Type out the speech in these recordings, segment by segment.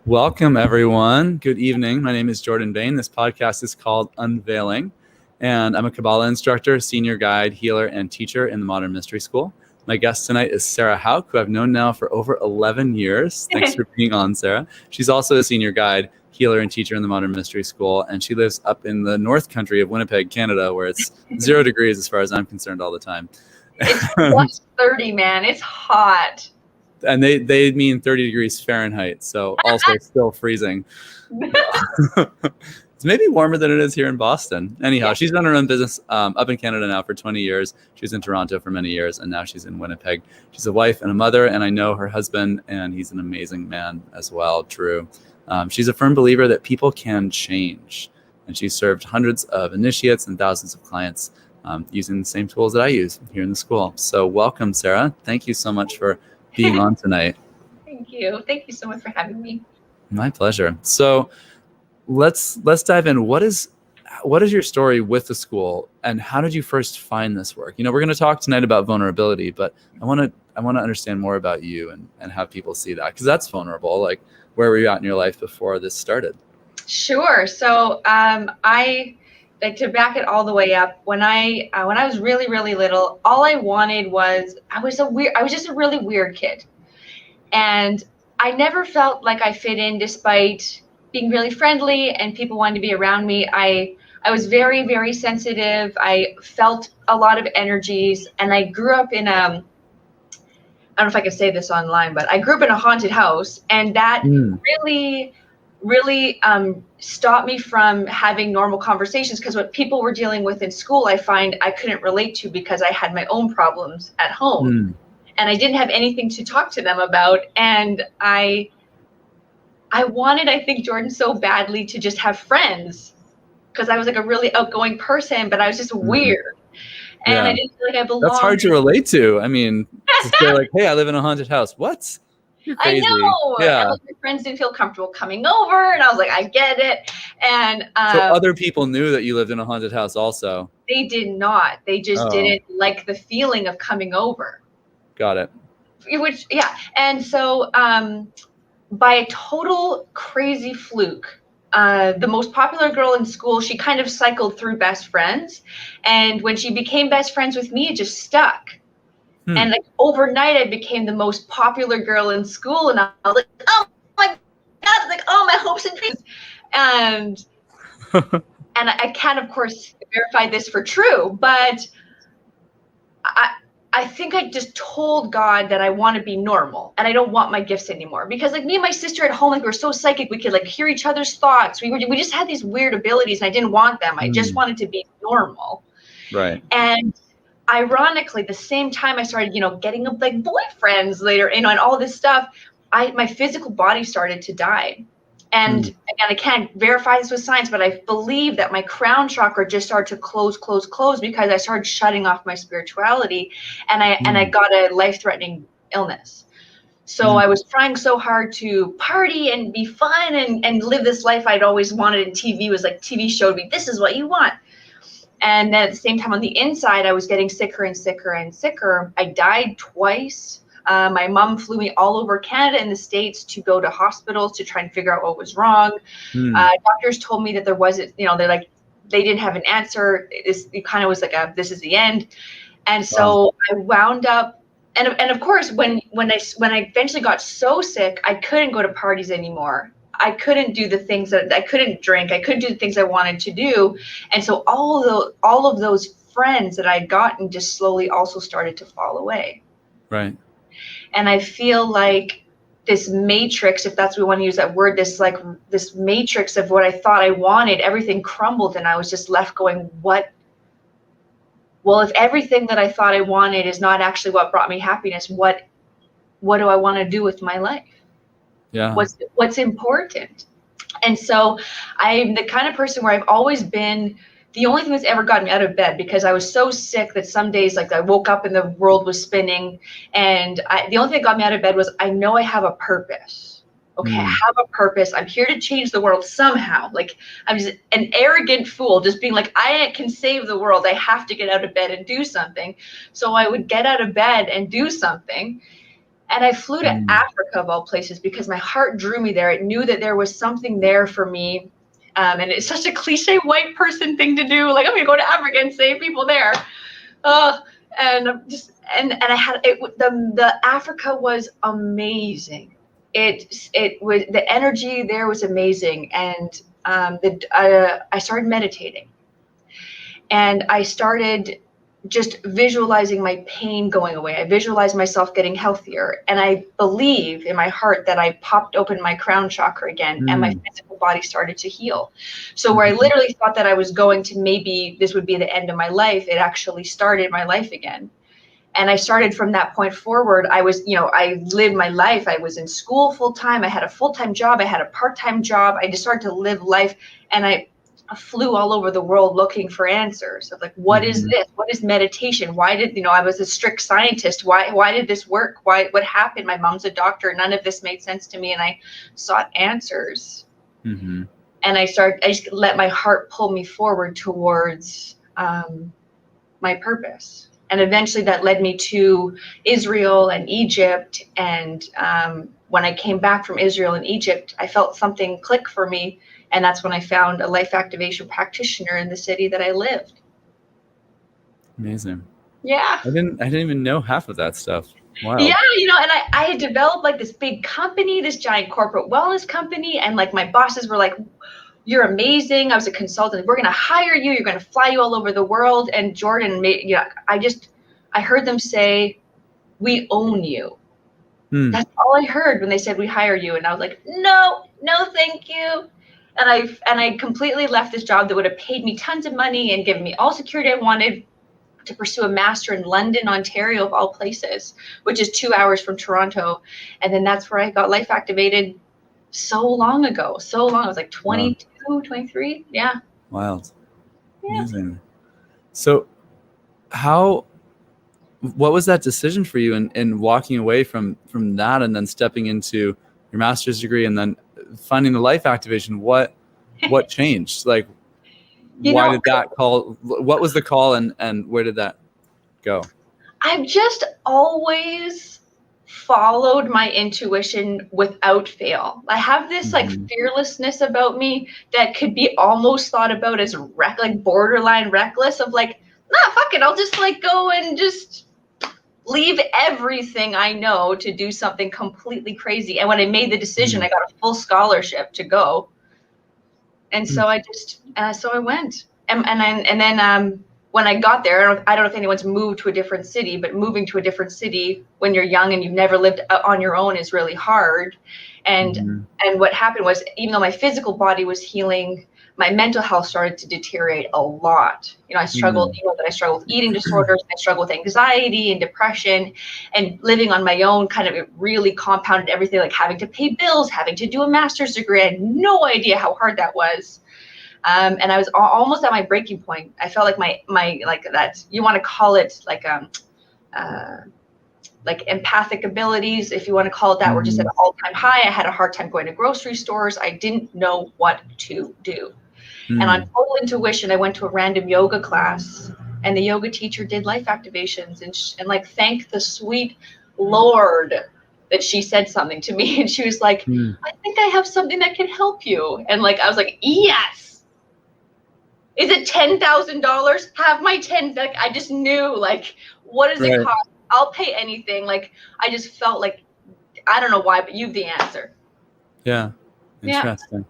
Welcome, everyone. Good evening. My name is Jordan Bain. This podcast is called Unveiling, and I'm a Kabbalah instructor, senior guide, healer, and teacher in the Modern Mystery School. My guest tonight is Sarah Hauch, who I've known now for over 11 years. Thanks for being on, Sarah. She's also a senior guide, healer, and teacher in the Modern Mystery School, and she lives up in the North Country of Winnipeg, Canada, where it's 0 degrees as far as I'm concerned all the time. It's plus 30, man. It's hot. And they mean 30 degrees Fahrenheit, so also still freezing. It's maybe warmer than it is here in Boston. Anyhow, she's done her own business up in Canada now for 20 years. She was in Toronto for many years, and now she's in Winnipeg. She's a wife and a mother, and I know her husband, and he's an amazing man as well, Drew. She's a firm believer that people can change, and she's served hundreds of initiates and thousands of clients using the same tools that I use here in the school. So welcome, Sarah. Thank you so much for being on tonight. Thank you. Thank you so much for having me. My pleasure. So let's dive in. What is your story with the school, and how did you first find this work? We're going to talk tonight about vulnerability, but I want to understand more about you and have people see that, because that's vulnerable. Like, where were you at in your life before this started? Sure. So I like to back it all the way up. When I was really, really little, all I wanted was I was just a really weird kid, and I never felt like I fit in despite being really friendly and people wanted to be around me. I was very, very sensitive. I felt a lot of energies, and I grew up in I don't know if I can say this online, but I grew up in a haunted house, and that really stopped me from having normal conversations, because what people were dealing with in school, I find I couldn't relate to because I had my own problems at home. And I didn't have anything to talk to them about. And I wanted, I think, Jordan, so badly to just have friends, because I was like a really outgoing person, but I was just weird. And I didn't feel like I belonged. That's hard to relate to. I mean, to say like, hey, I live in a haunted house. What? You're crazy. I know. Yeah. And, like, my friends didn't feel comfortable coming over, and I was like, I get it. And so other people knew that you lived in a haunted house also? They did not. They just didn't like the feeling of coming over. Got it. Which, yeah. And so by a total crazy fluke, the most popular girl in school, she kind of cycled through best friends. And when she became best friends with me, it just stuck. And like overnight, I became the most popular girl in school, and I was like, "Oh my God!" Like, "Oh, my hopes and dreams," and I can't, of course, verify this for true, but I think I just told God that I want to be normal, and I don't want my gifts anymore, because like me and my sister at home, like, we were so psychic, we could like hear each other's thoughts. We just had these weird abilities, and I didn't want them. I just wanted to be normal, right? And ironically, the same time I started, getting like boyfriends later, and all this stuff, my physical body started to die. And again, I can't verify this with science, but I believe that my crown chakra just started to close because I started shutting off my spirituality, and I got a life-threatening illness. So I was trying so hard to party and be fun and live this life I'd always wanted, and TV showed me, this is what you want. And then at the same time, on the inside, I was getting sicker and sicker and sicker. I died twice. My mom flew me all over Canada and the States to go to hospitals to try and figure out what was wrong. Doctors told me that there wasn't, they didn't have an answer. It kind of was like this is the end. And so I wound up, and of course, when I eventually got so sick, I couldn't go to parties anymore. I couldn't do the things that I couldn't drink. I couldn't do the things I wanted to do. And so all of those friends that I'd gotten just slowly also started to fall away. Right. And I feel like this matrix, if that's what we want to use that word, this matrix of what I thought I wanted, everything crumbled, and I was just left going, what? Well, if everything that I thought I wanted is not actually what brought me happiness, what do I want to do with my life? Yeah. What's important? And so I'm the kind of person where I've always been the only thing that's ever gotten me out of bed, because I was so sick that some days, like, I woke up and the world was spinning, and the only thing that got me out of bed was, I know I have a purpose. Okay, I have a purpose. I'm here to change the world somehow. Like, I'm just an arrogant fool, just being like, I can save the world. I have to get out of bed and do something. So I would get out of bed and do something. And I flew to Mm. Africa of all places because my heart drew me there. It knew that there was something there for me. And it's such a cliche white person thing to do. Like, I'm going to go to Africa and save people there. And I had it. The Africa was amazing. It was, the energy there was amazing. And I started meditating. And I started just visualizing my pain going away. I visualized myself getting healthier. And I believe in my heart that I popped open my crown chakra again and my physical body started to heal. So where I literally thought that I was going to, maybe this would be the end of my life, it actually started my life again. And I started from that point forward. I was, I lived my life. I was in school full time. I had a full-time job. I had a part-time job. I just started to live life. And I flew all over the world looking for answers of like, what is this? What is meditation? Why did, I was a strict scientist. Why did this work? What happened? My mom's a doctor. None of this made sense to me. And I sought answers. And I just let my heart pull me forward towards my purpose. And eventually that led me to Israel and Egypt. And when I came back from Israel and Egypt, I felt something click for me. And that's when I found a life activation practitioner in the city that I lived. Amazing. Yeah. I didn't even know half of that stuff. Wow. Yeah, and I had developed like this big company, this giant corporate wellness company. And like my bosses were like, you're amazing. I was a consultant. We're going to hire you. You're going to fly you all over the world. And Jordan I heard them say, we own you. That's all I heard when they said we hire you. And I was like, no, thank you. And I completely left this job that would have paid me tons of money and given me all security I wanted to pursue a master in London, Ontario, of all places, which is 2 hours from Toronto. And then that's where I got life activated so long ago. So long. I was like 22, 23. Yeah. Wild. Yeah. Amazing. So what was that decision for you in walking away from that and then stepping into your master's degree and then finding the life activation? What changed? Like, why did that call? What was the call and where did that go? I've just always followed my intuition without fail. I have this like fearlessness about me that could be almost thought about as like borderline reckless of like, nah, fuck it. I'll just like go and just leave everything I know to do something completely crazy. And when I made the decision, I got a full scholarship to go. And so I went. And then when I got there, I don't know if anyone's moved to a different city, but moving to a different city when you're young and you've never lived on your own is really hard. And what happened was, even though my physical body was healing, my mental health started to deteriorate a lot. I struggled, I struggled with eating disorders, I struggled with anxiety and depression, and living on my own kind of, it really compounded everything, like having to pay bills, having to do a master's degree. I had no idea how hard that was. And I was almost at my breaking point. I felt like my like that, you want to call it like empathic abilities, if you want to call it that, were just at an all-time high. I had a hard time going to grocery stores. I didn't know what to do. And on total intuition, I went to a random yoga class, and the yoga teacher did life activations, and like, thank the sweet Lord that she said something to me. And she was like, I think I have something that can help you. And like, I was like, yes. Is it $10,000? Have my 10. Like, I just knew, like, what does it cost? I'll pay anything. Like, I just felt like, I don't know why, but you've the answer. Yeah. Interesting.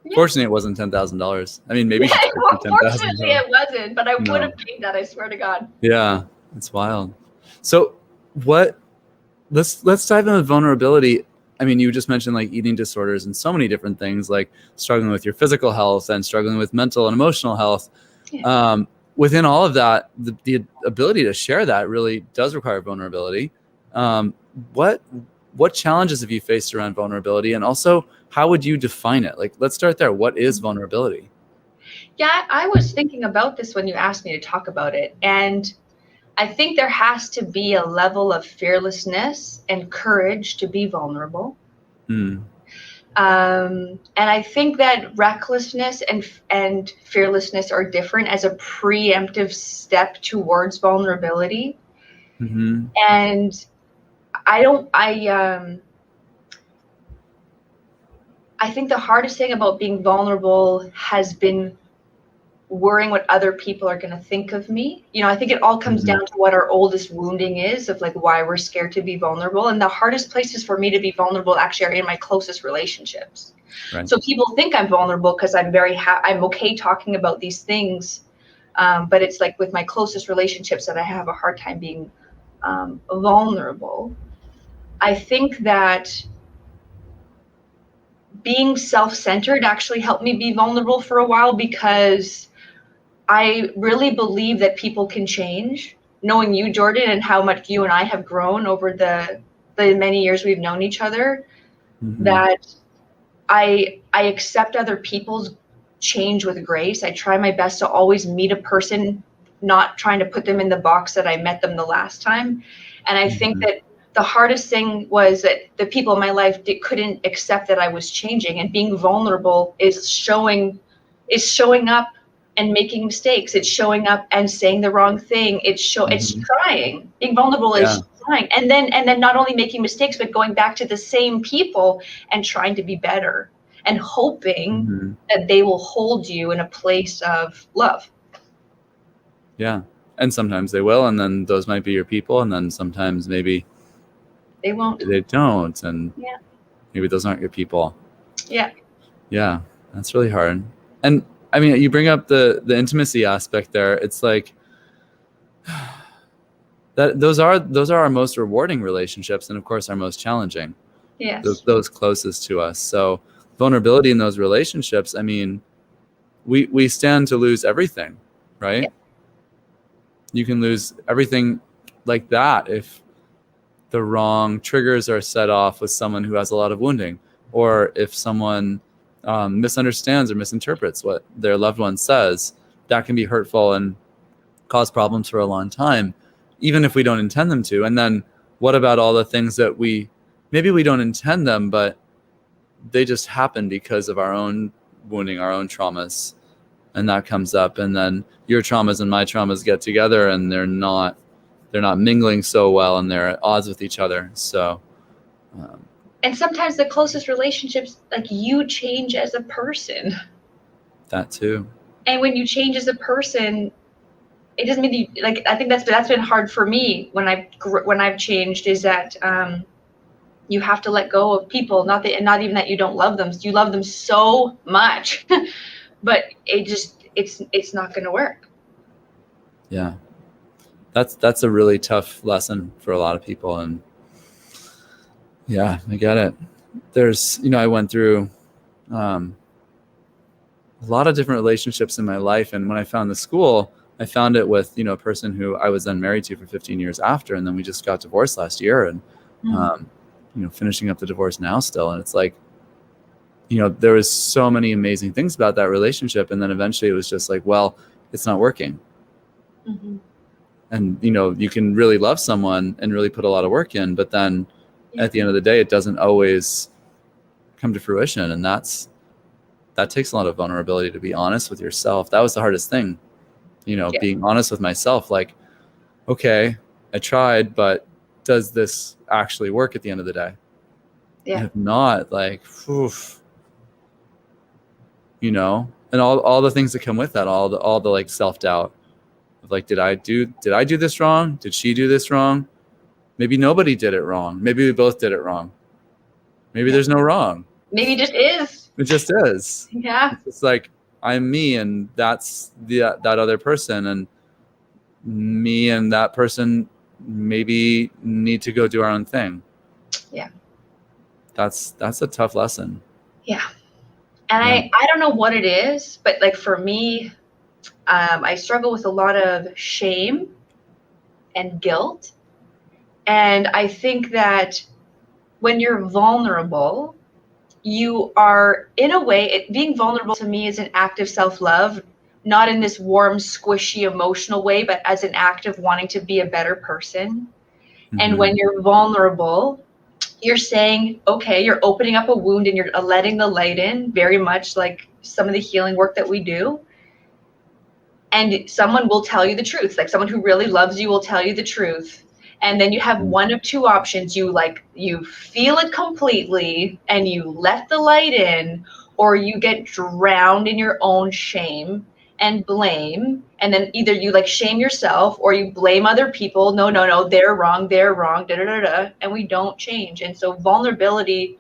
Yeah. Fortunately, it wasn't $10,000. I mean, maybe. Fortunately, it wasn't, but I would have paid that. I swear to God. Yeah, it's wild. So, let's dive into vulnerability. I mean, you just mentioned like eating disorders and so many different things, like struggling with your physical health and struggling with mental and emotional health. Yeah. Within all of that, the ability to share that really does require vulnerability. What challenges have you faced around vulnerability, and also how would you define it? Like, let's start there. What is vulnerability? Yeah, I was thinking about this when you asked me to talk about it. And I think there has to be a level of fearlessness and courage to be vulnerable. And I think that recklessness and fearlessness are different as a preemptive step towards vulnerability. And I think the hardest thing about being vulnerable has been worrying what other people are going to think of me. I think it all comes down to what our oldest wounding is, of like why we're scared to be vulnerable. And the hardest places for me to be vulnerable actually are in my closest relationships. Right. So people think I'm vulnerable because I'm I'm okay talking about these things. But it's like with my closest relationships that I have a hard time being vulnerable. I think that being self-centered actually helped me be vulnerable for a while, because I really believe that people can change. Knowing you, Jordan, and how much you and I have grown over the many years we've known each other, that I accept other people's change with grace. I try my best to always meet a person, not trying to put them in the box that I met them the last time. And I think that the hardest thing was that the people in my life couldn't accept that I was changing, and being vulnerable is showing up and making mistakes. It's showing up and saying the wrong thing. It's trying. Being vulnerable is trying. And then not only making mistakes, but going back to the same people and trying to be better and hoping that they will hold you in a place of love. Yeah. And sometimes they will, and then those might be your people, and then sometimes maybe they won't. They don't, and maybe those aren't your people. Yeah. Yeah, that's really hard. And I mean, you bring up the intimacy aspect there. It's like that those are our most rewarding relationships, and of course our most challenging. Yes. Those closest to us. So vulnerability in those relationships, I mean, we stand to lose everything, right? Yeah. You can lose everything like that if the wrong triggers are set off with someone who has a lot of wounding, or if someone misunderstands or misinterprets what their loved one says. That can be hurtful and cause problems for a long time, even if we don't intend them to. And then what about all the things that maybe we don't intend them, but they just happen because of our own wounding, our own traumas, and that comes up, and then your traumas and my traumas get together, and they're not mingling so well, and they're at odds with each other. So and sometimes the closest relationships, like, you change as a person. That too. And when you change as a person, it doesn't mean I think that's been hard for me when I've changed, is that you have to let go of people, not even that you don't love them. You love them so much, but it's not going to work. Yeah. That's a really tough lesson for a lot of people. And yeah, I get it. There's, I went through a lot of different relationships in my life. And when I found the school, I found it with, a person who I was then married to for 15 years after. And then we just got divorced last year, and, finishing up the divorce now still. And it's like, there was so many amazing things about that relationship. And then eventually it was just like, well, it's not working. Mm-hmm. And, you can really love someone and really put a lot of work in, but then at the end of the day, it doesn't always come to fruition. And that takes a lot of vulnerability, to be honest with yourself. That was the hardest thing, being honest with myself. Like, okay, I tried, but does this actually work at the end of the day? Yeah. And if not, like, oof, and all the things that come with that, all the like self-doubt of like, did I do this wrong? Did she do this wrong? Maybe nobody did it wrong. Maybe we both did it wrong. Maybe there's no wrong. Maybe it just is. It just is. Yeah. It's like, I'm me, and that's that other person, and me and that person maybe need to go do our own thing. Yeah. That's a tough lesson. Yeah. And I don't know what it is, but like for me, I struggle with a lot of shame and guilt. And I think that when you're vulnerable, you are, in a way, being vulnerable to me is an act of self-love, not in this warm, squishy, emotional way, but as an act of wanting to be a better person. Mm-hmm. And when you're vulnerable, you're saying, okay, you're opening up a wound and you're letting the light in, very much like some of the healing work that we do. And someone will tell you the truth. Like, someone who really loves you will tell you the truth. And then you have one of two options. You feel it completely and you let the light in, or you get drowned in your own shame and blame. And then either you like shame yourself or you blame other people. No, they're wrong, and we don't change. And so vulnerability,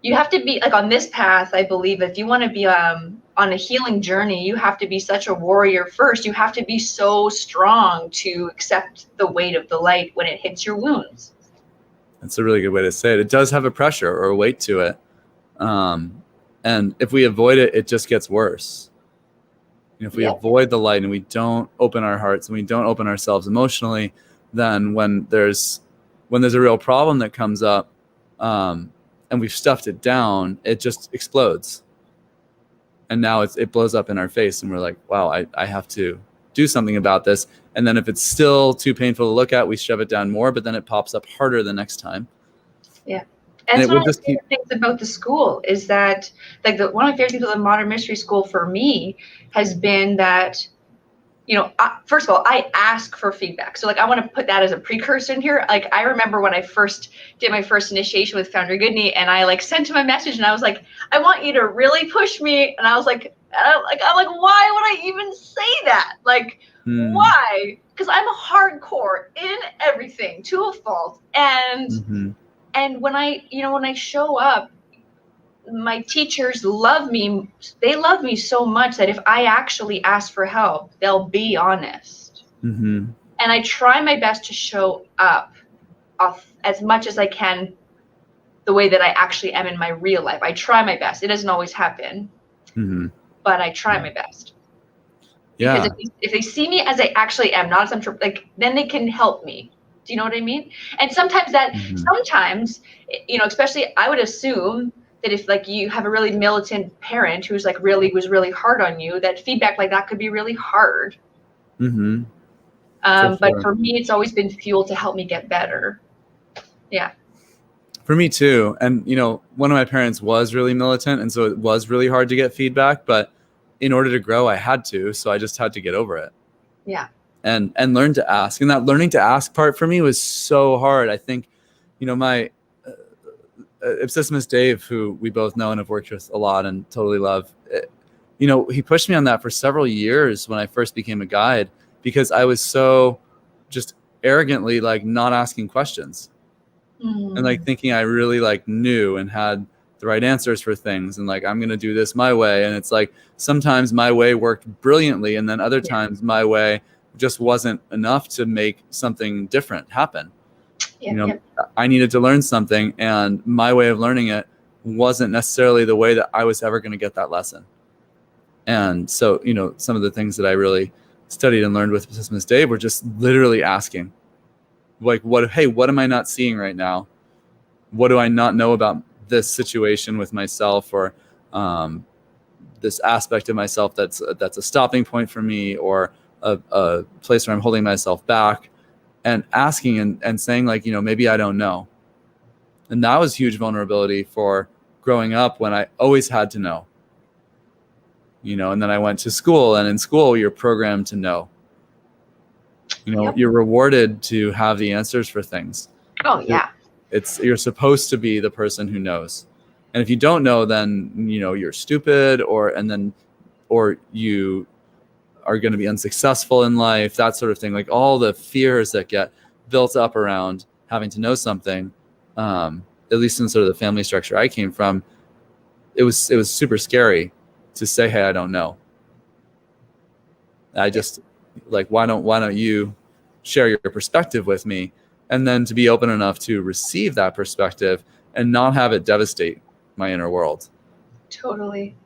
you have to be like on this path. I believe if you want to be on a healing journey, you have to be such a warrior first. You have to be so strong to accept the weight of the light when it hits your wounds. That's a really good way to say it. It does have a pressure or a weight to it. And if we avoid it, it just gets worse. If we avoid the light and we don't open our hearts and we don't open ourselves emotionally, then when there's a real problem that comes up, and we've stuffed it down, it just explodes. And now it blows up in our face and we're like, wow, I have to do something about this. And then if it's still too painful to look at, we shove it down more, but then it pops up harder the next time. Yeah. And it's one of the favorite things about the school is that, like, one of my favorite things about the Modern Mystery School for me has been that, first of all, I ask for feedback. So, like, I want to put that as a precursor in here. Like, I remember when I first did my first initiation with Founder Goodney, and I, like, sent him a message, and I was like, I want you to really push me. And I was like, I'm like, why would I even say that? Like, why? Because I'm a hardcore in everything to a fault. And and when I show up, my teachers love me. They love me so much that if I actually ask for help, they'll be honest. And I try my best to show up as much as I can the way that I actually am in my real life. I try my best. It doesn't always happen, but I try my best. Yeah. Because if they see me as I actually am, not as I'm like, then they can help me. Do you know what I mean? And sometimes especially I would assume that if like you have a really militant parent who's like was really hard on you, that feedback like that could be really hard. But for me, it's always been fuel to help me get better. Yeah. For me too. And, one of my parents was really militant. And so it was really hard to get feedback, but in order to grow, I had to. So I just had to get over it. Yeah. And learn to ask. And that learning to ask part for me was so hard. I think, my Obsessiveness Dave, who we both know and have worked with a lot and totally love, he pushed me on that for several years when I first became a guide, because I was so just arrogantly like not asking questions and like thinking I really like knew and had the right answers for things. And like, I'm going to do this my way. And it's like, sometimes my way worked brilliantly. And then other times my way just wasn't enough to make something different happen. I needed to learn something, and my way of learning it wasn't necessarily the way that I was ever going to get that lesson. And so, some of the things that I really studied and learned with Obsessiveness Dave were just literally asking, like, what am I not seeing right now? What do I not know about this situation with myself, or this aspect of myself that's a stopping point for me, or a place where I'm holding myself back, and asking and saying like, maybe I don't know. And that was huge vulnerability for growing up when I always had to know, and then I went to school, and in school you're programmed to know, you're rewarded to have the answers for things. Oh yeah. You're supposed to be the person who knows. And if you don't know, then, you're stupid or you are going to be unsuccessful in life, that sort of thing. Like all the fears that get built up around having to know something, at least in sort of the family structure I came from, it was super scary to say, hey, I don't know. I just like, why don't you share your perspective with me? And then to be open enough to receive that perspective and not have it devastate my inner world. Totally.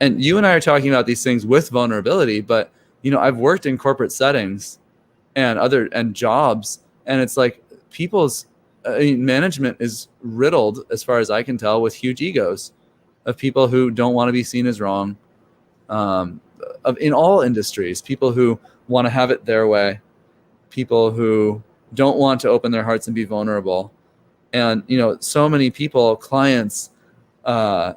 And you and I are talking about these things with vulnerability, but I've worked in corporate settings and jobs, and it's like people's management is riddled, as far as I can tell, with huge egos of people who don't want to be seen as wrong. In all industries, people who want to have it their way, people who don't want to open their hearts and be vulnerable. And, so many people, clients, I've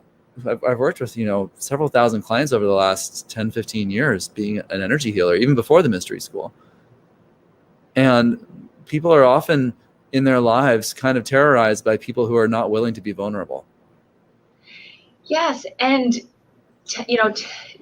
worked with, several thousand clients over the last 10, 15 years being an energy healer, even before the mystery school. And people are often in their lives kind of terrorized by people who are not willing to be vulnerable. Yes. And,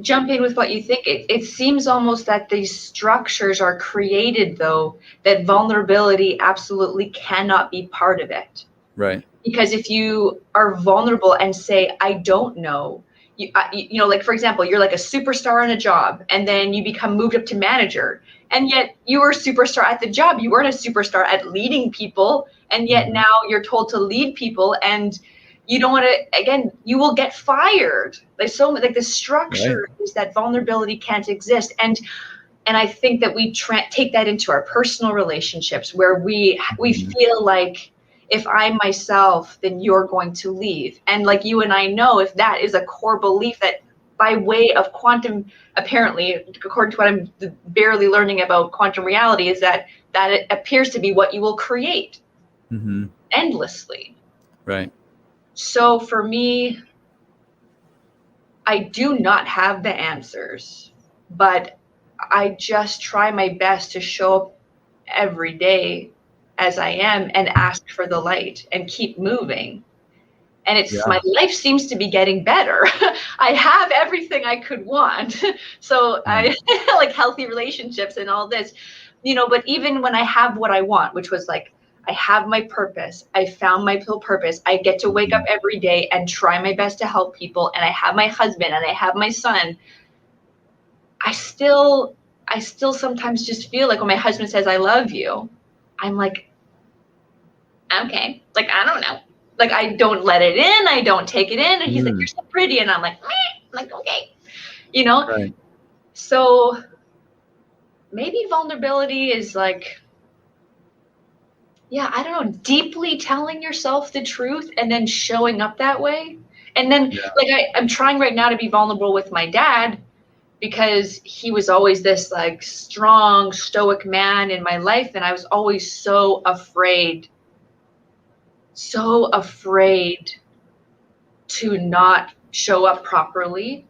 jump in with what you think. It seems almost that these structures are created, though, that vulnerability absolutely cannot be part of it. Right. Because if you are vulnerable and say, I don't know, like, for example, you're like a superstar in a job, and then you become moved up to manager, and yet you were a superstar at the job. You weren't a superstar at leading people, and yet now you're told to lead people, and you don't want to, again, you will get fired. Like the structure is that vulnerability can't exist. And I think that we take that into our personal relationships, where we feel like, if I'm myself, then you're going to leave. And like you and I know, if that is a core belief that, by way of quantum, apparently, according to what I'm barely learning about quantum reality, is that it appears to be what you will create endlessly. Right. So for me, I do not have the answers, but I just try my best to show up every day as I am and ask for the light and keep moving. And my life seems to be getting better. I have everything I could want. So I like healthy relationships and all this, but even when I have what I want, which was like, I have my purpose. I found my purpose. I get to wake up every day and try my best to help people. And I have my husband and I have my son. I still sometimes just feel like when my husband says, I love you, I'm like, okay, like, I don't know. Like, I don't let it in. I don't take it in. And he's like, you're so pretty. And I'm like, meh. I'm like, okay, Right. So maybe vulnerability is like, I don't know, deeply telling yourself the truth and then showing up that way. And then like, I'm trying right now to be vulnerable with my dad, because he was always this like strong, stoic man in my life. And I was always so afraid to not show up properly,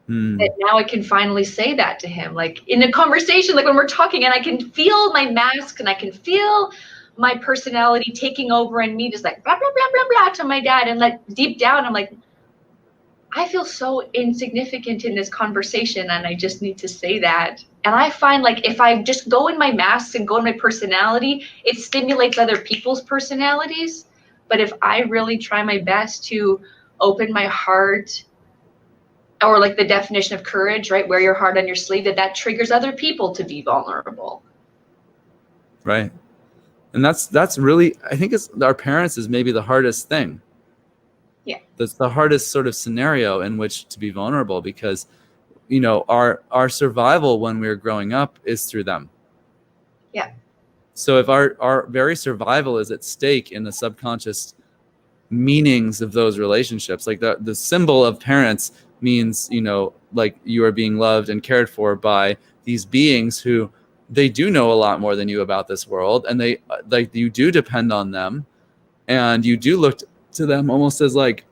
that now I can finally say that to him, like in a conversation, like when we're talking, and I can feel my mask and I can feel my personality taking over, and me just like blah, blah, blah, blah, blah to my dad. And like deep down, I'm like, I feel so insignificant in this conversation, and I just need to say that. And I find like if I just go in my masks and go in my personality, it stimulates other people's personalities. But if I really try my best to open my heart, or like the definition of courage, right? Wear your heart on your sleeve, that triggers other people to be vulnerable. Right. And that's really, I think our parents is maybe the hardest thing. Yeah. That's the hardest sort of scenario in which to be vulnerable, because, our survival when we were growing up is through them. Yeah. So if our very survival is at stake in the subconscious meanings of those relationships, like the symbol of parents means, like you are being loved and cared for by these beings who they do know a lot more than you about this world. And they like, you do depend on them, and you do look to them almost as like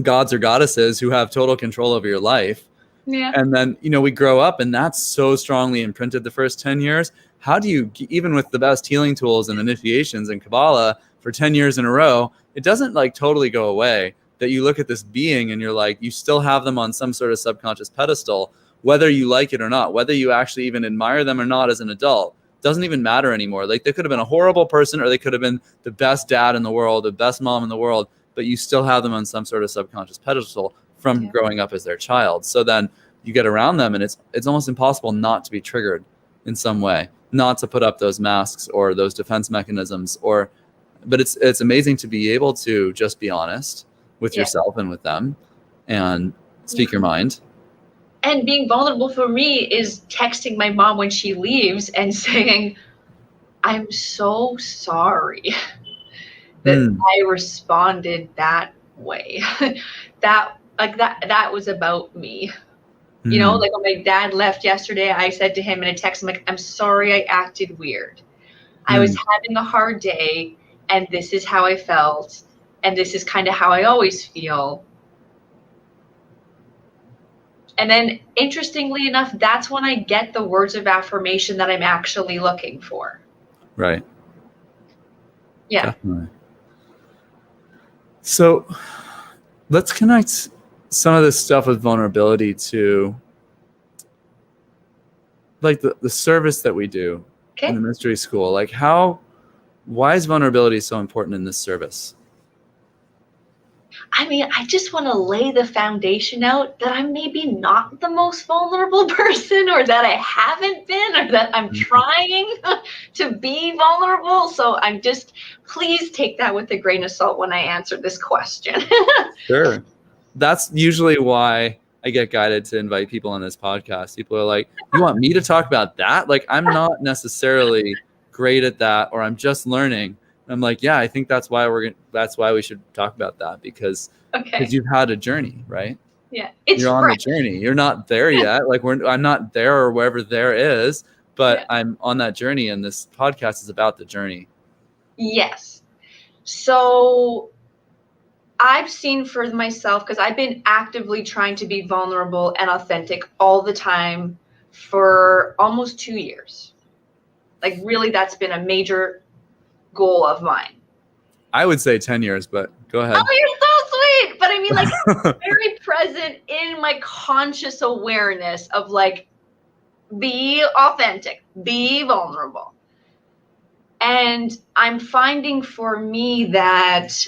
gods or goddesses who have total control over your life. Yeah. And then, we grow up, and that's so strongly imprinted the first 10 years. How do you, even with the best healing tools and initiations and Kabbalah for 10 years in a row, it doesn't like totally go away, that you look at this being and you're like, you still have them on some sort of subconscious pedestal, whether you like it or not, whether you actually even admire them or not as an adult, doesn't even matter anymore. Like, they could have been a horrible person, or they could have been the best dad in the world, the best mom in the world, but you still have them on some sort of subconscious pedestal from growing up as their child. So then you get around them, and it's almost impossible not to be triggered in some way, not to put up those masks or those defense mechanisms, but it's amazing to be able to just be honest with yourself and with them and speak your mind. And being vulnerable for me is texting my mom when she leaves and saying, I'm so sorry that I responded that way. that was about me. Like when my dad left yesterday, I said to him in a text, I'm like, I'm sorry I acted weird. I was having a hard day, and this is how I felt, and this is kind of how I always feel. And then, interestingly enough, that's when I get the words of affirmation that I'm actually looking for. Right. Yeah. Definitely. So let's connect some of this stuff with vulnerability to like the service that we do in the Okay. mystery school. Like why is vulnerability so important in this service? I mean, I just want to lay the foundation out that I'm maybe not the most vulnerable person, or that I haven't been, or that I'm trying to be vulnerable. So please take that with a grain of salt when I answer this question. Sure. That's usually why I get guided to invite people on this podcast. People are like, you want me to talk about that? Like, I'm not necessarily great at that, or I'm just learning. And I'm like, yeah, I think that's why we should talk about that, because Okay. you've had a journey, right? Yeah. It's You're on the fresh. journey. You're not there yet. Like I'm not there or wherever there is, but Yeah. I'm on that journey, and this podcast is about the journey. Yes. So I've seen for myself, because I've been actively trying to be vulnerable and authentic all the time for almost 2 years. Like, really, that's been a major goal of mine. I would say 10 years, but go ahead. Oh, you're so sweet. But I mean, like, very present in my conscious awareness of like, be authentic, be vulnerable. And I'm finding for me that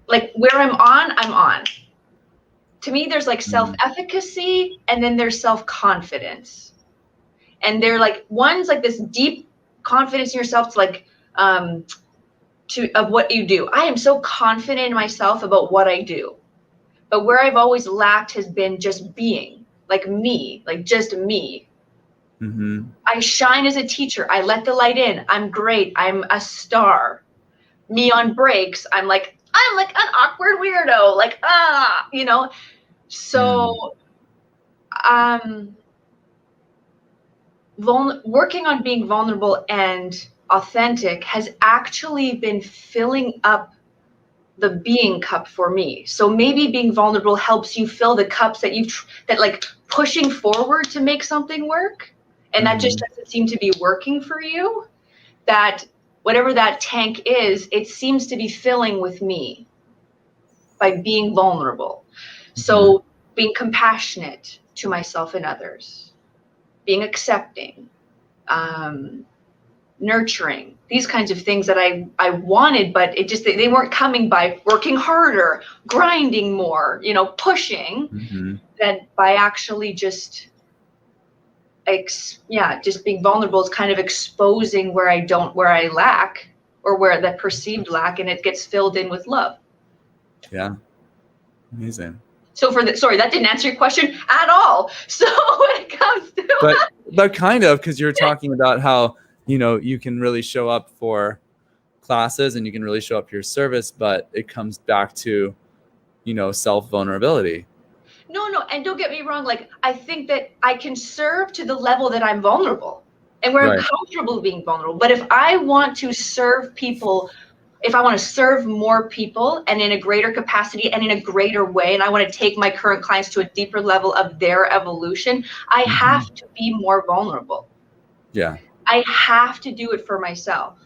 like where I'm on. To me, there's like self-efficacy, and then there's self-confidence. And they're like, one's like this deep confidence in yourself to like of what you do. I am so confident in myself about what I do. But where I've always lacked has been just being, like me, like just me. Mm-hmm. I shine as a teacher. I let the light in. I'm great. I'm a star. Me on breaks, I'm like an awkward weirdo, like, you know. So working on being vulnerable and authentic has actually been filling up the being cup for me. So maybe being vulnerable helps you fill the cups that that like pushing forward to make something work, and that just doesn't seem to be working for you. That whatever that tank is, it seems to be filling with me by being vulnerable. So being compassionate to myself and others, being accepting, nurturing, these kinds of things that I wanted, but they weren't coming by working harder, grinding more, pushing, that by actually just being vulnerable is kind of exposing where I lack, or where that perceived lack, and it gets filled in with love. Yeah. Amazing. So sorry, that didn't answer your question at all. So when it comes to but kind of, because you're talking about how, you can really show up for classes and you can really show up for your service, but it comes back to, self-vulnerability. No, and don't get me wrong. Like, I think that I can serve to the level that I'm vulnerable and where I'm comfortable being vulnerable. But if I want to serve people, if I want to serve more people and in a greater capacity and in a greater way, and I want to take my current clients to a deeper level of their evolution, I have to be more vulnerable. Yeah. I have to do it for myself.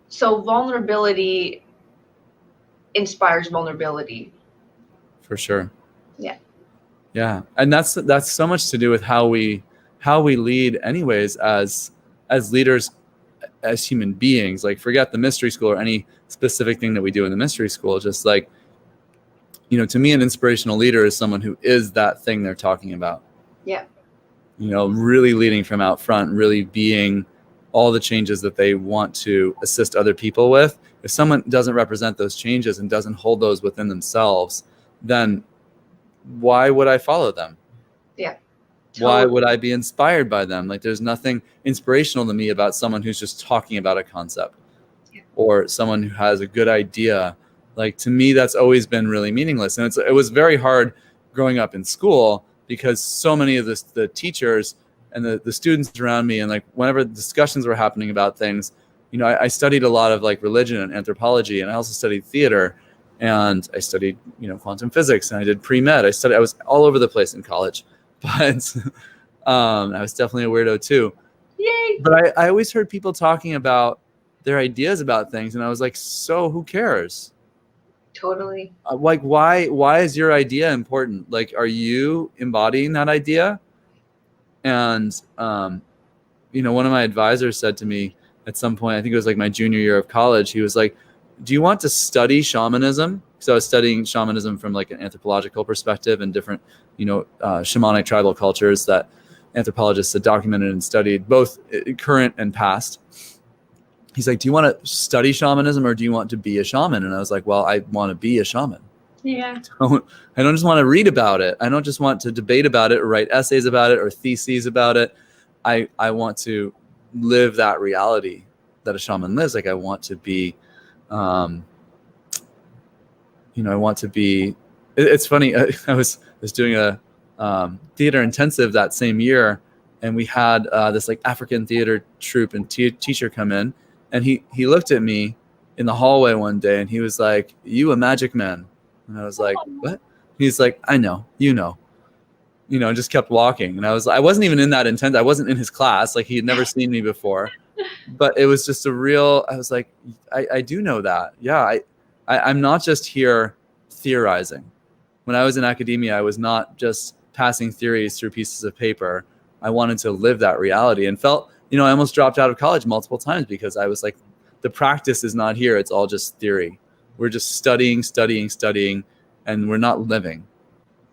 So vulnerability inspires vulnerability. For sure. Yeah. And that's so much to do with how we lead anyways, as leaders, as human beings. Like, forget the mystery school or any specific thing that we do in the mystery school. Just like, to me, an inspirational leader is someone who is that thing they're talking about. Yeah. Really leading from out front, really being all the changes that they want to assist other people with. If someone doesn't represent those changes and doesn't hold those within themselves, then why would I follow them? Yeah. Totally. Why would I be inspired by them? Like, there's nothing inspirational to me about someone who's just talking about a concept, or someone who has a good idea. Like, to me, that's always been really meaningless. And it was very hard growing up in school, because so many of the teachers and the students around me, and like whenever discussions were happening about things, I studied a lot of like religion and anthropology, and I also studied theater, and I studied, quantum physics, and I did pre-med. I was all over the place in college, but I was definitely a weirdo too. Yay. But I always heard people talking about their ideas about things, and I was like, so who cares? Totally. Like, why is your idea important? Like, are you embodying that idea? And one of my advisors said to me at some point, I think it was like my junior year of college, he was like, do you want to study shamanism? Because I was studying shamanism from like an anthropological perspective and different, shamanic tribal cultures that anthropologists had documented and studied, both current and past. He's like, do you want to study shamanism or do you want to be a shaman? And I was like, well, I want to be a shaman. Yeah. I don't just want to read about it. I don't just want to debate about it or write essays about it or theses about it. I want to live that reality that a shaman lives. Like I want to be, I want to be, it's funny. I was doing a theater intensive that same year, and we had this like African theater troupe and teacher come in, and he looked at me in the hallway one day and he was like, "You a magic man?" And I was like, "What?" He's like, "I know, and just kept walking. And I wasn't even in that intent. I wasn't in his class. Like he had never seen me before, but it was just I was like, I do know that. Yeah. I'm not just here theorizing. When I was in academia, I was not just passing theories through pieces of paper. I wanted to live that reality and felt, I almost dropped out of college multiple times because I was like, the practice is not here. It's all just theory. We're just studying, and we're not living.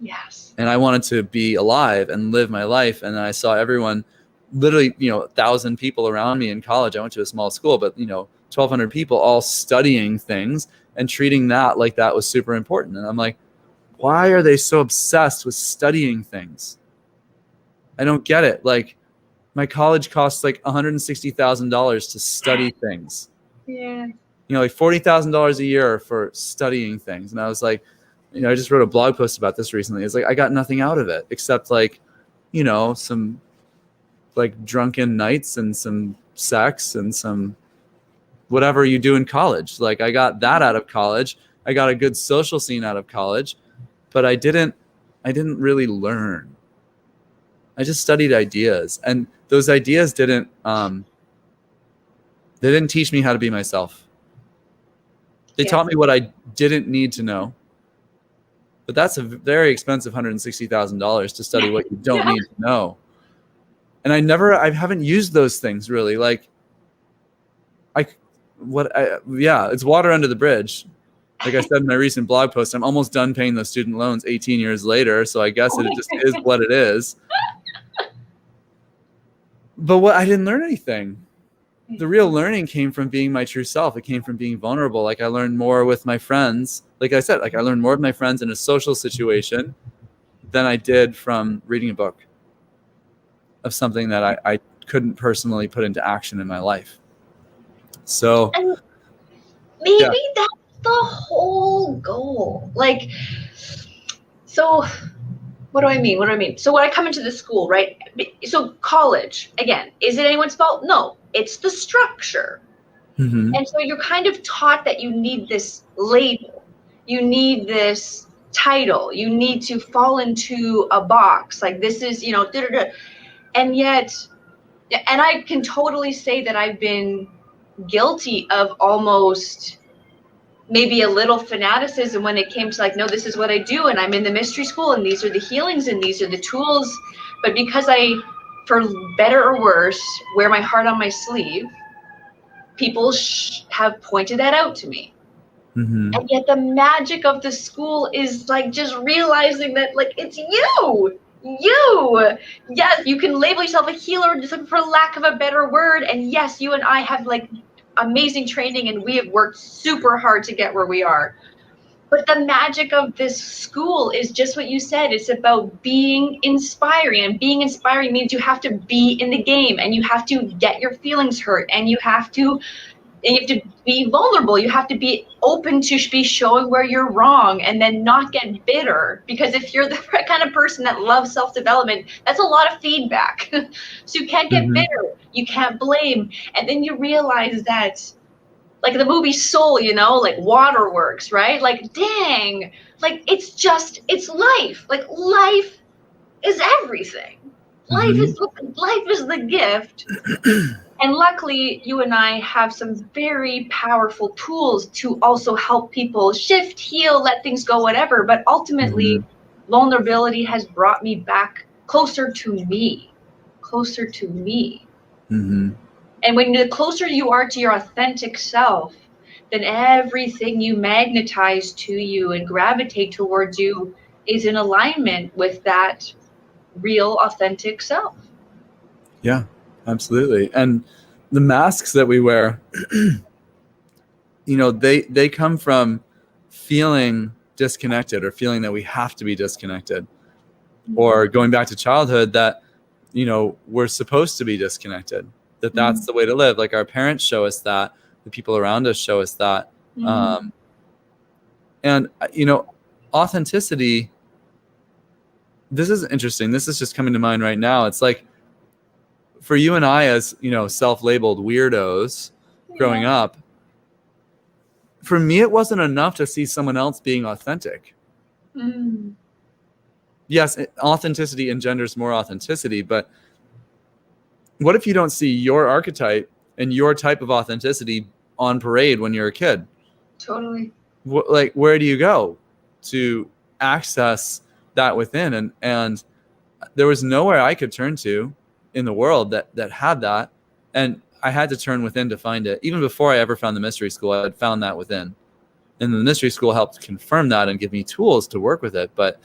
Yes. And I wanted to be alive and live my life. And I saw everyone, literally, 1,000 people around me in college. I went to a small school, but 1,200 people all studying things and treating that like that was super important. And I'm like, why are they so obsessed with studying things? I don't get it. Like my college costs like $160,000 to study things. Yeah. Like $40,000 a year for studying things. And I was like, I just wrote a blog post about this recently. It's like, I got nothing out of it except like, some like drunken nights and some sex and some whatever you do in college. Like I got that out of college. I got a good social scene out of college, but I didn't really learn. I just studied ideas, and those ideas didn't teach me how to be myself. They taught me what I didn't need to know. But that's a very expensive $160,000 to study what you don't need to know. And I haven't used those things really. Like it's water under the bridge. Like I said in my recent blog post, I'm almost done paying those student loans 18 years later. So I guess it just is what it is. But I didn't learn anything. The real learning came from being my true self. It came from being vulnerable. Like I learned more with my friends. Like I said, I learned more with my friends in a social situation than I did from reading a book of something that I couldn't personally put into action in my life. So and maybe that's the whole goal. Like, so what do I mean? So when I come into the school, right? So college, again, is it anyone's fault? No, it's the structure. Mm-hmm. And so you're kind of taught that you need this label. You need this title. You need to fall into a box. Like this is, and yet, and I can totally say that I've been guilty of almost maybe a little fanaticism when it came to like, no, this is what I do. And I'm in the mystery school and these are the healings and these are the tools. But because I, for better or worse, wear my heart on my sleeve, people have pointed that out to me. Mm-hmm. And yet the magic of the school is like just realizing that like it's you. Yes, you can label yourself a healer just for lack of a better word. And yes, you and I have like amazing training and we have worked super hard to get where we are. But the magic of this school is just what you said. It's about being inspiring, and being inspiring means you have to be in the game and you have to get your feelings hurt and you have to be vulnerable. You have to be open to be showing where you're wrong and then not get bitter. Because if you're the kind of person that loves self-development, that's a lot of feedback. So you can't get bitter. You can't blame. And then you realize that, like the movie Soul, like waterworks, right? Like, dang, like it's life. Like life is everything. Life is the gift. And luckily, you and I have some very powerful tools to also help people shift, heal, let things go, whatever. But ultimately, vulnerability has brought me back closer to me, closer to me. And when the closer you are to your authentic self, then everything you magnetize to you and gravitate towards you is in alignment with that real, authentic self. Yeah, absolutely. And the masks that we wear, they come from feeling disconnected or feeling that we have to be disconnected, or going back to childhood that, we're supposed to be disconnected, that's the way to live. Like our parents show us that, the people around us show us that. And, authenticity, this is interesting. This is just coming to mind right now. It's like, for you and I as, self-labeled weirdos growing up, for me, it wasn't enough to see someone else being authentic. Yes, authenticity engenders more authenticity, but what if you don't see your archetype and your type of authenticity on parade when you're a kid? Totally. Like, where do you go to access that within? And there was nowhere I could turn to in the world that had that, and I had to turn within to find it. Even before I ever found the mystery school, I had found that within, and the mystery school helped confirm that and give me tools to work with it. But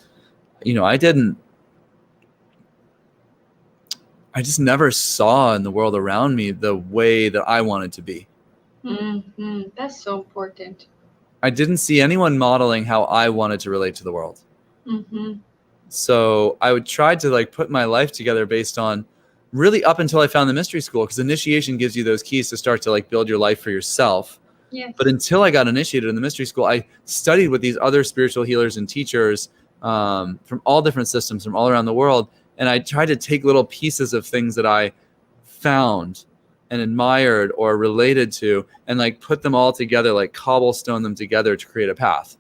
I just never saw in the world around me the way that I wanted to be. That's so important. I didn't see anyone modeling how I wanted to relate to the world. So I would try to put my life together based on, really up until I found the mystery school, because initiation gives you those keys to start to build your life for yourself. Yes. But until I got initiated in the mystery school, I studied with these other spiritual healers and teachers from all different systems from all around the world. And I tried to take little pieces of things that I found and admired or related to, and put them all together, cobblestone them together to create a path.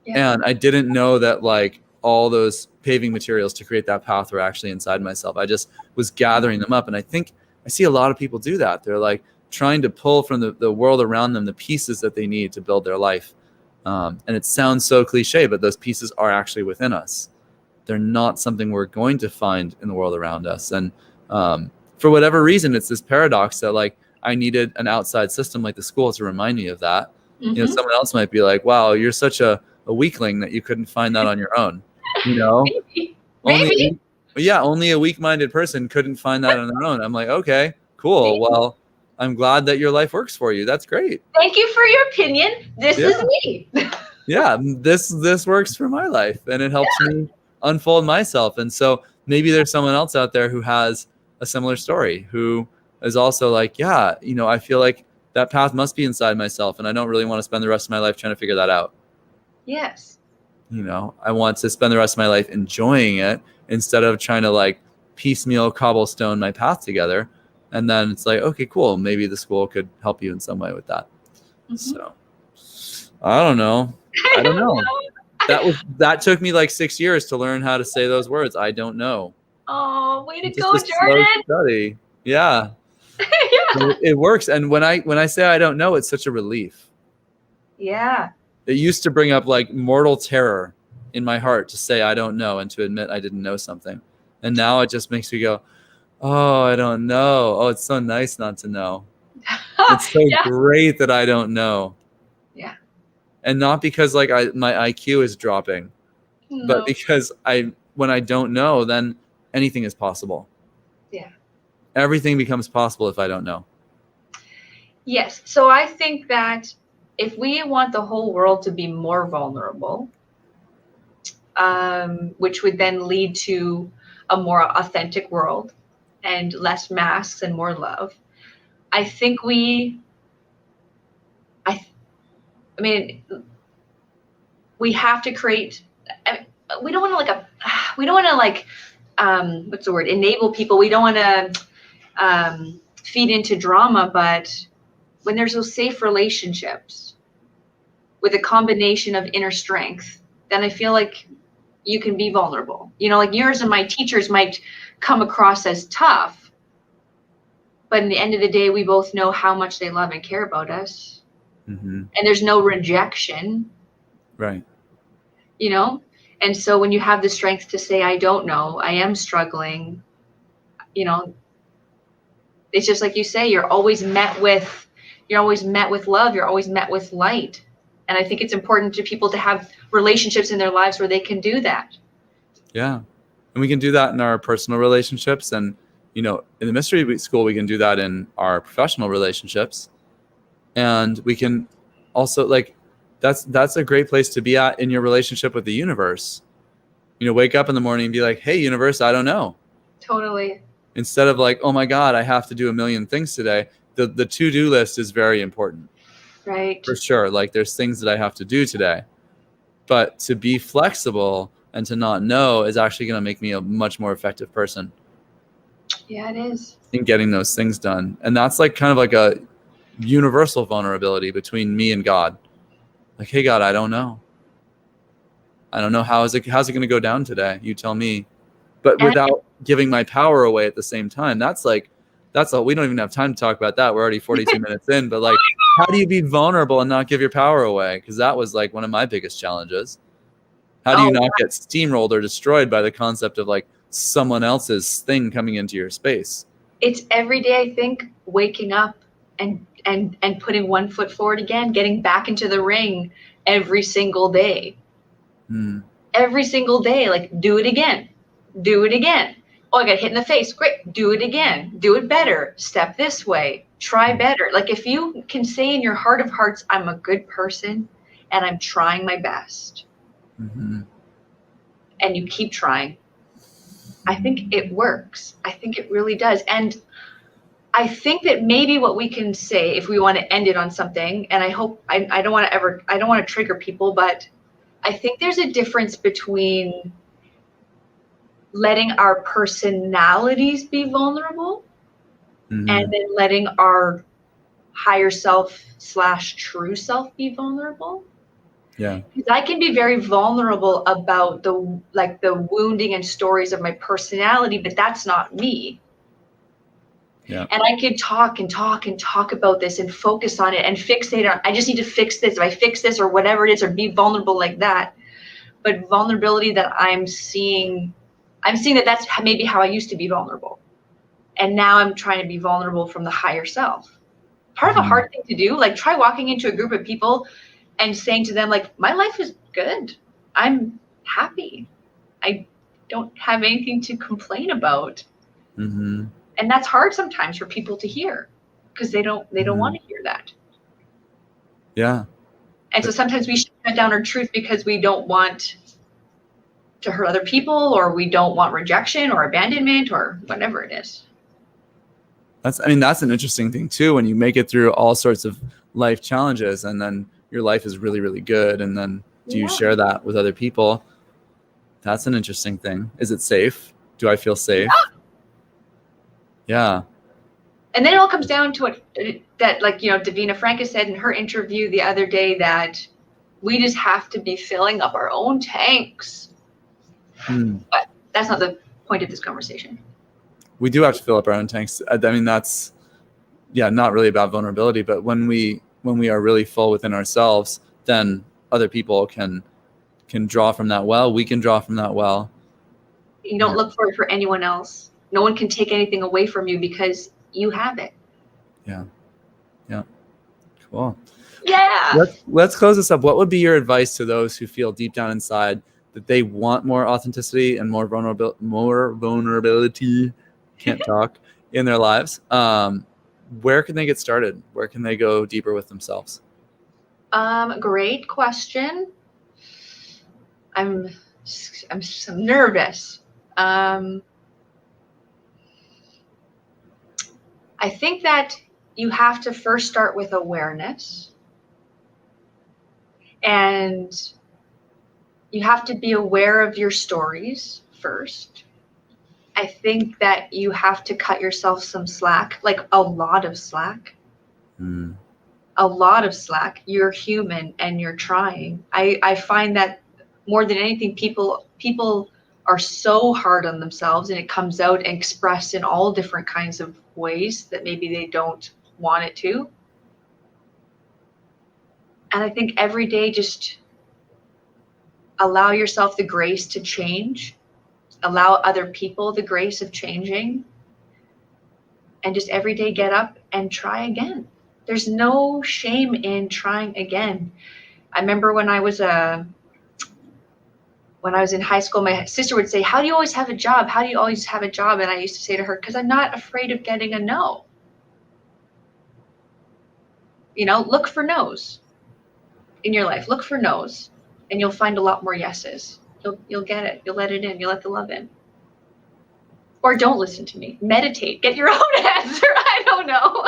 Yeah. And I didn't know that all those paving materials to create that path were actually inside myself. I just was gathering them up. And I think I see a lot of people do that. They're trying to pull from the world around them the pieces that they need to build their life. And it sounds so cliche, but those pieces are actually within us. They're not something we're going to find in the world around us. And for whatever reason, it's this paradox that I needed an outside system like the school to remind me of that. Someone else might be like, wow, you're such a weakling that you couldn't find that on your own. Maybe. Only a weak-minded person couldn't find that on their own. I'm like, okay, cool. Well, I'm glad that your life works for you. That's great. Thank you for your opinion. This is me. Yeah, this works for my life, and it helps me unfold myself. And so maybe there's someone else out there who has a similar story, who is also I feel like that path must be inside myself, and I don't really want to spend the rest of my life trying to figure that out. Yes. I want to spend the rest of my life enjoying it instead of trying to piecemeal cobblestone my path together. And then it's okay, cool. Maybe the school could help you in some way with that. So I don't know. I don't know. That took me 6 years to learn how to say those words. I don't know. Oh, way to go, Jordan. Study. Yeah. It works. And when I say I don't know, it's such a relief. Yeah. It used to bring up mortal terror in my heart to say I don't know and to admit I didn't know something. And now it just makes me go, oh, I don't know. Oh, it's so nice not to know. It's so great that I don't know. Yeah. And not because my IQ is dropping, but because when I don't know, then anything is possible. Yeah. Everything becomes possible if I don't know. Yes. So I think that if we want the whole world to be more vulnerable, which would then lead to a more authentic world and less masks and more love, I think we have to create. We don't want to enable people. We don't want to feed into drama, but when there's those safe relationships with a combination of inner strength, then I feel like you can be vulnerable. You know, like yours and my teachers might come across as tough, but in the end of the day, we both know how much they love and care about us. Mm-hmm. And there's no rejection. Right. You know? And so when you have the strength to say, I don't know, I am struggling, you know, it's just like you say, you're always met with love, you're always met with light. And I think it's important to people to have relationships in their lives where they can do that. Yeah. And we can do that in our personal relationships. And, you know, in the mystery school, we can do that in our professional relationships. And we can also, like, that's a great place to be at in your relationship with the universe. You know, wake up in the morning and be like, hey, universe, I don't know. Totally. Instead of like, oh my God, I have to do a million things today. The to-do list is very important. Right. For sure. Like, there's things that I have to do today. But to be flexible and to not know is actually going to make me a much more effective person. Yeah, it is. In getting those things done. And that's like kind of like a universal vulnerability between me and God. Like, hey, God, I don't know. I don't know how's it going to go down today? You tell me. But without giving my power away at the same time. That's we don't even have time to talk about that. We're already 42 minutes in. But like, how do you be vulnerable and not give your power away? Because that was like one of my biggest challenges. How do you not get steamrolled or destroyed by the concept of like someone else's thing coming into your space? It's every day, I think, waking up and putting one foot forward again, getting back into the ring every single day. Every single day, like, do it again. Do it again. Oh, I got hit in the face. Great. Do it again. Do it better. Step this way. Try better. Like, if you can say in your heart of hearts, I'm a good person and I'm trying my best. Mm-hmm. And you keep trying. I think it works. I think it really does. And I think that maybe what we can say, if we want to end it on something, and I hope I don't want to trigger people, but I think there's a difference between letting our personalities be vulnerable and then letting our higher self / true self be vulnerable. Yeah. Because I can be very vulnerable about the wounding and stories of my personality, but that's not me. Yeah. And I could talk and talk and talk about this and focus on it and fixate on, I just need to fix this. If I fix this or whatever it is, or be vulnerable like that. But vulnerability that I'm seeing that that's maybe how I used to be vulnerable. And now I'm trying to be vulnerable from the higher self. Part of a hard thing to do, like, try walking into a group of people and saying to them, like, my life is good. I'm happy. I don't have anything to complain about. Mm-hmm. And that's hard sometimes for people to hear because they don't want to hear that. Yeah. And so sometimes we shut down our truth because we don't want to hurt other people, or we don't want rejection or abandonment or whatever it is. That's an interesting thing too, when you make it through all sorts of life challenges and then your life is really, really good. And then do you share that with other people? That's an interesting thing. Is it safe? Do I feel safe? Yeah. And then it all comes down to that, like, Davina Franca said in her interview the other day, that we just have to be filling up our own tanks. But that's not the point of this conversation. We do have to fill up our own tanks. That's, not really about vulnerability, but when we are really full within ourselves, then other people can draw from that well. We can draw from that well. You don't look for it for anyone else. No one can take anything away from you because you have it. Yeah. Yeah. Cool. Yeah. Let's close this up. What would be your advice to those who feel deep down inside that they want more authenticity and more vulnerability, can't talk, in their lives? Where can they get started? Where can they go deeper with themselves? Great question. I'm nervous. I think that you have to first start with awareness, and you have to be aware of your stories first. I think that you have to cut yourself some slack, like a lot of slack. A lot of slack. You're human and you're trying. I find that more than anything, people are so hard on themselves, and it comes out and expressed in all different kinds of ways that maybe they don't want it to. And I think every day, just allow yourself the grace to change, allow other people the grace of changing, and just every day get up and try again. There's no shame in trying again. I remember when I was in high school, my sister would say, "How do you always have a job? How do you always have a job?" And I used to say to her, "Because I'm not afraid of getting a no." Look for no's in your life. Look for no's, and you'll find a lot more yeses. You'll get it. You'll let it in. You'll let the love in. Or don't listen to me. Meditate. Get your own answer. I don't know.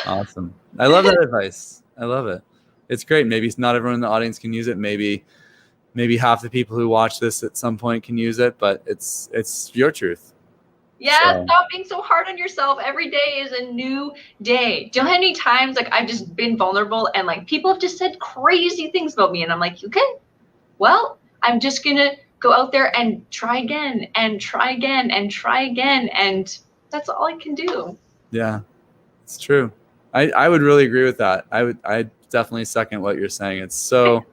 Awesome. I love that advice. I love it. It's great. Maybe not everyone in the audience can use it. Maybe half the people who watch this at some point can use it, but it's your truth. Yeah, So. Stop being so hard on yourself. Every day is a new day. Do you know how many times I've just been vulnerable and people have just said crazy things about me, and I'm like, okay, well, I'm just gonna go out there and try again and try again and try again, and that's all I can do. Yeah, it's true. I would really agree with that. I definitely second what you're saying. It's so,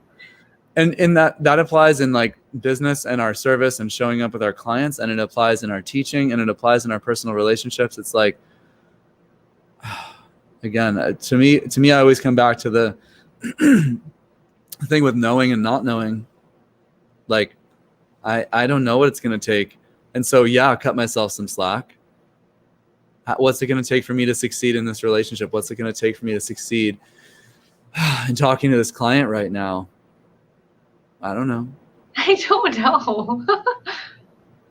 and in that applies in business and our service and showing up with our clients, and it applies in our teaching, and it applies in our personal relationships. It's again, to me, I always come back to the thing with knowing and not knowing. I don't know what it's going to take. And so, yeah, cut myself some slack. What's it going to take for me to succeed in this relationship? What's it going to take for me to succeed in talking to this client right now? I don't know. I don't know.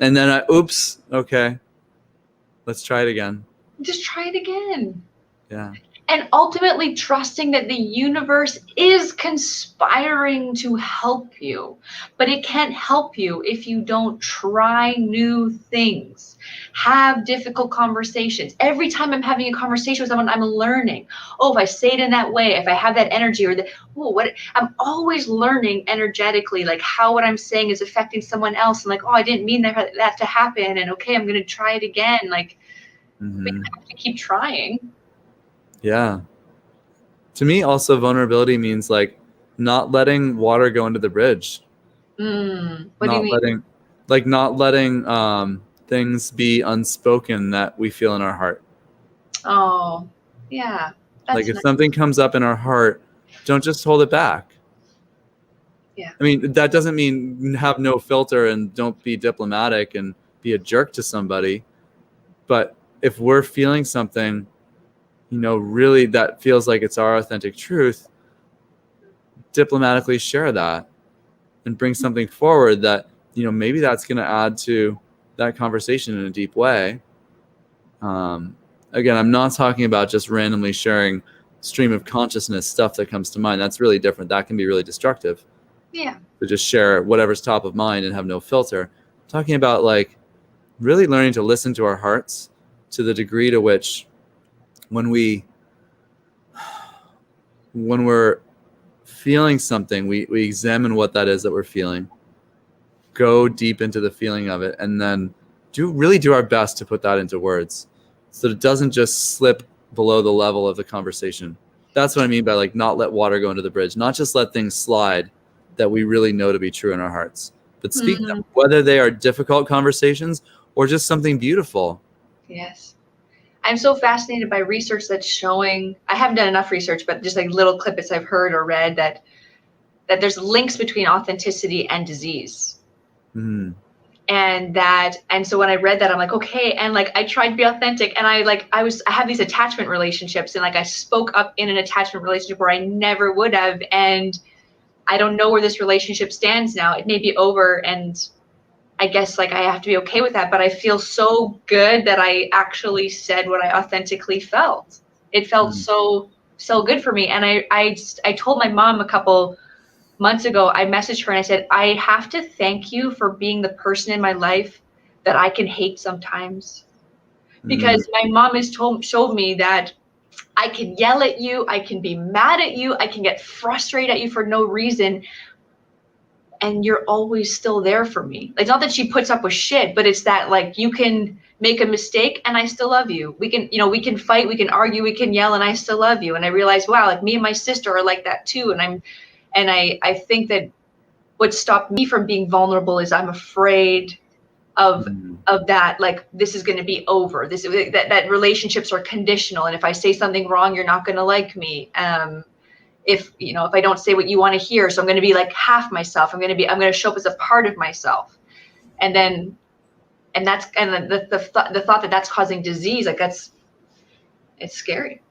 And then okay, let's try it again. Just try it again. Yeah. And ultimately trusting that the universe is conspiring to help you. But it can't help you if you don't try new things. Have difficult conversations. Every time I'm having a conversation with someone, I'm learning. Oh, if I say it in that way, if I have that energy, or I'm always learning energetically, how what I'm saying is affecting someone else. And I didn't mean that to happen. And okay, I'm going to try it again. We have to keep trying. Yeah. To me, also, vulnerability means not letting water go into the bridge. What do you mean? Not letting things be unspoken that we feel in our heart. Oh, yeah. If something comes up in our heart, don't just hold it back. Yeah. I mean, that doesn't mean have no filter and don't be diplomatic and be a jerk to somebody. But if we're feeling something, really that feels like it's our authentic truth, diplomatically share that and bring something forward that, maybe that's going to add to that conversation in a deep way. Again, I'm not talking about just randomly sharing stream of consciousness stuff that comes to mind. That's really different. That can be really destructive. Yeah. To just share whatever's top of mind and have no filter. I'm talking about really learning to listen to our hearts to the degree to which when we're feeling something, we examine what that is that we're feeling, go deep into the feeling of it, and then do our best to put that into words so that it doesn't just slip below the level of the conversation. That's what I mean by not let water go into the bridge, not just let things slide that we really know to be true in our hearts, but speak them, whether they are difficult conversations or just something beautiful. Yes. I'm so fascinated by research that's showing, I haven't done enough research, but just little clippets I've heard or read that there's links between authenticity and disease. Mm-hmm. And so when I read that, I'm like, okay. And I tried to be authentic, and I have these attachment relationships, and I spoke up in an attachment relationship where I never would have. And I don't know where this relationship stands now. It may be over, and I guess I have to be okay with that, but I feel so good that I actually said what I authentically felt. It felt so good for me. And I told my mom a couple months ago, I messaged her and I said, I have to thank you for being the person in my life that I can hate sometimes. Because my mom has showed me that I can yell at you, I can be mad at you, I can get frustrated at you for no reason. and you're always still there for me. Like, not that she puts up with shit, but it's that, like, you can make a mistake and I still love you. We can, you know, we can fight, we can argue, we can yell, and I still love you. And I realized, wow, like, me and my sister are like that too. And I think that what stopped me from being vulnerable is I'm afraid of that, like, this is going to be over. That relationships are conditional, and if I say something wrong, you're not going to like me. If I don't say what you want to hear, so I'm going to be like half myself. I'm going to show up as a part of myself, and the thought that that's causing disease, like, it's scary.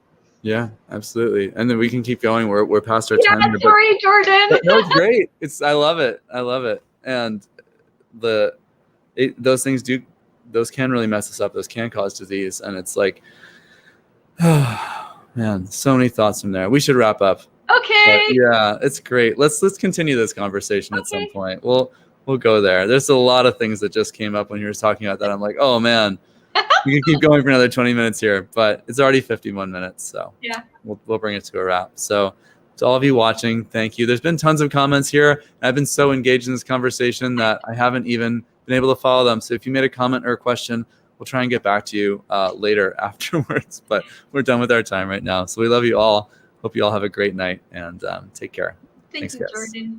Yeah, absolutely. And then we can keep going. We're past our time here. Sorry, Jordan. No, it's great. I love it. And those things can really mess us up. Those can cause disease. And it's like, oh man, so many thoughts from there. We should wrap up. Okay. But yeah, it's great. Let's continue this conversation at some point. We'll go there. There's a lot of things that just came up when you were talking about that. I'm like, oh man, we can keep going for another 20 minutes here, but it's already 51 minutes. So yeah, we'll bring it to a wrap. So to all of you watching, thank you. There's been tons of comments here. I've been so engaged in this conversation that I haven't even been able to follow them. So if you made a comment or a question, we'll try and get back to you later afterwards, but we're done with our time right now. So we love you all. Hope you all have a great night, and take care. Thanks, Jordan.